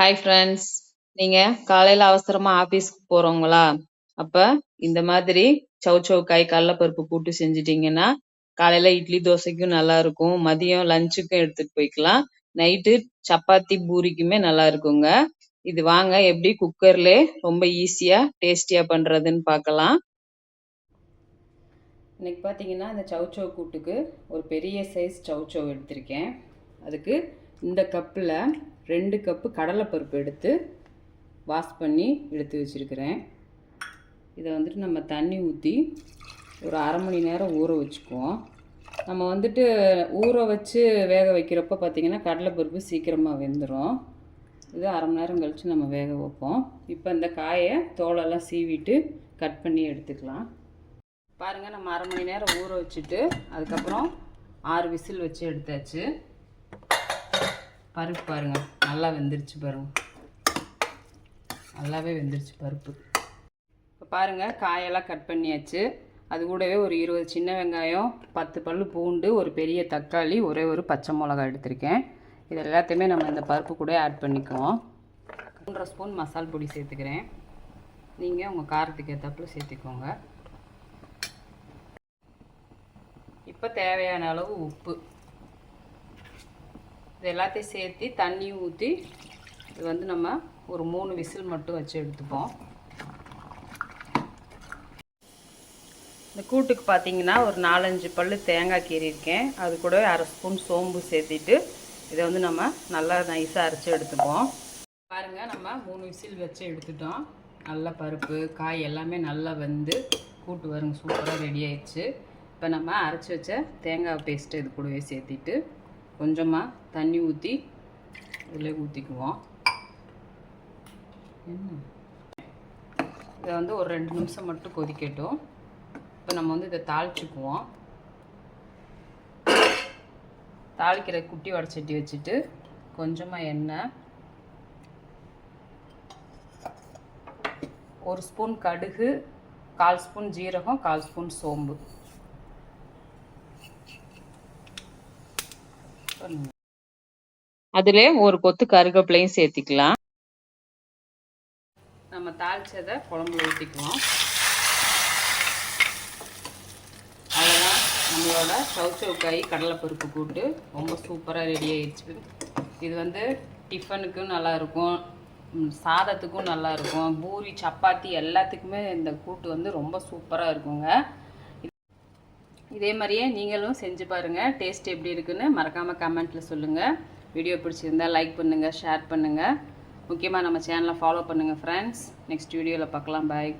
Hi friends. நீங்க காலையில அவசரமா ஆபீஸ்க்கு போறவங்களா? அப்ப இந்த மாதிரி சௌசௌக்காய் கடலைப்பருப்பு கூட்டு செஞ்சுட்டீங்கன்னா, காலையில இட்லி, தோசைக்கும் நல்லா இருக்கும். மதியம் லஞ்சுக்கும் எடுத்துட்டு போய்க்கலாம். நைட்டு சப்பாத்தி, பூரிக்குமே நல்லா இருக்குங்க. இது வாங்க எப்படி குக்கர்லே ரொம்ப ஈஸியா, டேஸ்டியா பண்றதுன்னு பார்க்கலாம். இன்னைக்கு பார்த்தீங்கன்னா, இந்த சௌசௌ கூட்டுக்கு ஒரு பெரிய சைஸ் சௌசௌ எடுத்திருக்கேன். அதுக்கு இந்த கப்பில் 2 கப்பு கடலைப்பருப்பு எடுத்து வாஷ் பண்ணி எடுத்து வச்சுருக்கிறேன். இதை வந்துட்டு நம்ம தண்ணி ஊற்றி ஒரு அரை மணி நேரம் ஊற வச்சுக்குவோம். நம்ம வந்துட்டு ஊற வச்சு வேக வைக்கிறப்ப பார்த்திங்கன்னா கடலைப்பருப்பு சீக்கிரமாக வெந்துடும். இது அரை மணி நேரம் கழித்து நம்ம வேக வைப்போம். இப்போ இந்த காயை தோலெல்லாம் சீவிட்டு கட் பண்ணி எடுத்துக்கலாம். பாருங்கள், நம்ம அரை மணி நேரம் ஊற வச்சுட்டு அதுக்கப்புறம் 6 விசில் வச்சு எடுத்தாச்சு. பருப்பு பாருங்கள், நல்லா வெந்துருச்சு பாருங்கள், நல்லாவே வெந்துருச்சு பருப்பு. இப்போ பாருங்கள், காயெல்லாம் கட் பண்ணியாச்சு. அது கூடவே ஒரு 20 சின்ன வெங்காயம், 10 பல் பூண்டு, ஒரு பெரிய தக்காளி, ஒரே ஒரு பச்சை மிளகாய் எடுத்திருக்கேன். இது எல்லாத்தையுமே நம்ம இந்த பருப்பு கூட ஆட் பண்ணிக்குவோம். 1.5 ஸ்பூன் மசால் பொடி சேர்த்துக்கிறேன். நீங்கள் உங்கள் காரத்துக்கு ஏற்றாப்புல சேர்த்துக்கோங்க. இப்போ தேவையான அளவு உப்பு, இது எல்லாத்தையும் சேர்த்து தண்ணியும் ஊற்றி இது வந்து நம்ம ஒரு 3 விசில் மட்டும் வச்சு எடுத்துப்போம். இந்த கூட்டுக்கு பார்த்திங்கன்னா ஒரு 4-5 பல் தேங்காய் கீறியிருக்கேன். அது கூட அரை ஸ்பூன் சோம்பு சேர்த்திட்டு இதை வந்து நம்ம நல்லா நைஸாக அரைச்சி எடுத்துப்போம். பாருங்கள், நம்ம 3 விசில் வச்சு எடுத்துட்டோம். நல்லா பருப்பு காய் எல்லாமே நல்லா வெந்து கூட்டு வருங்க சூப்பராக ரெடி ஆயிடுச்சு. இப்போ நம்ம அரைச்சி வச்ச தேங்காய் பேஸ்ட்டு இது கூடவே சேர்த்திட்டு கொஞ்சமாக தண்ணி ஊற்றி இதில் ஊற்றிக்குவோம். இதை வந்து ஒரு 2 நிமிஷம் மட்டும் கொதிக்கட்டும். இப்போ நம்ம வந்து இதை தாளிச்சுக்குவோம். தாளிக்கிற குட்டி வடச்சட்டி வச்சுட்டு கொஞ்சமாக எண்ணெய், 1 ஸ்பூன் கடுகு, 1/4 ஸ்பூன் ஜீரகம், 1/4 ஸ்பூன் சோம்பு, அதிலே ஒரு கொத்து கருவேப்பிலையும் சேர்த்திக்கலாம். நம்ம தாளிச்சதை குழம்புல ஊற்றிக்குவோம். அவ்வளோதான், நம்மளோட சௌசௌக்காய் கடலைப்பருப்பு கூட்டு ரொம்ப சூப்பராக ரெடி ஆயிடுச்சு. இது வந்து டிஃபனுக்கும் நல்லாயிருக்கும், சாதத்துக்கும் நல்லாயிருக்கும், பூரி சப்பாத்தி எல்லாத்துக்குமே இந்த கூட்டு வந்து ரொம்ப சூப்பராக இருக்குங்க. இதே மாதிரியே நீங்களும் செஞ்சு பாருங்கள். டேஸ்ட் எப்படி இருக்குன்னு மறக்காமல் கமெண்ட்டில் சொல்லுங்கள். வீடியோ பிடிச்சிருந்தால் லைக் பண்ணுங்கள், ஷேர் பண்ணுங்கள். முக்கியமாக நம்ம சேனலை ஃபாலோ பண்ணுங்கள் ஃப்ரெண்ட்ஸ். நெக்ஸ்ட் வீடியோவில் பார்க்கலாம். பாய்.